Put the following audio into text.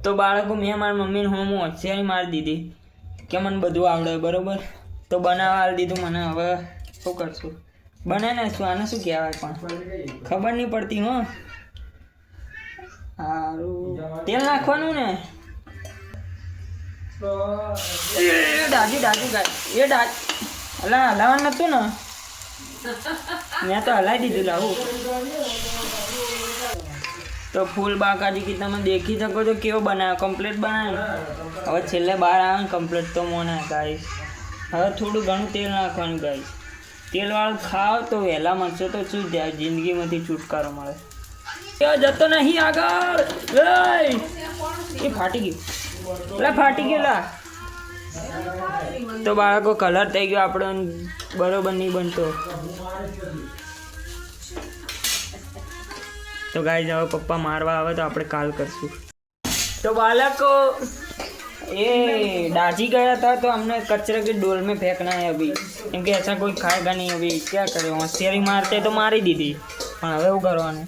તો બાળકો મેં મારી મમ્મીને હું હોશિયારી મારી દીધી કે મને બધું આવડે બરોબર, તો બનાવવા આવી દીધું મને. હવે શું કરશું? બનાવીને શું આને શું કહેવાય પણ ખબર નહીં પડતી. હો સારું તેલ નાખવાનું ને. દાદી દાદી ગાય એ દાદ અલા હલાવવાનું નતું ને, મેં તો હલાવી દીધું. લાવું તો ફૂલ બાકાજી કે તમે દેખી શકો છો કેવો બનાવ્યો, કમ્પ્લીટ બનાવ્યો. હવે છેલ્લે બહાર આવે ને કમ્પ્લીટ તો મોને ગાઈશ. હવે થોડું ઘણું તેલ નાખવાનું ગાઈશ. તેલવાળું ખાવ તો વહેલા મળશે તો શું જાય, જિંદગીમાંથી છુટકારો મળે. જતો નહીં આગળ. એ ફાટી ગયું, એટલે ફાટી ગયું લા. તો બાળકો કલર થઈ ગયો આપણો, બરોબર નહીં બનતો. તો ગાઈસ હવે પપ્પા મારવા આવે તો આપણે કાલ કરશું. तो बालको ये दादी गया था तो हमने कचरे के डोल में फेंकना है अभी, क्योंकि ऐसा कोई खाएगा नहीं. अभी क्या करें, होशियारी मारते तो मारी दी थी, પણ હવે શું કરવાનું.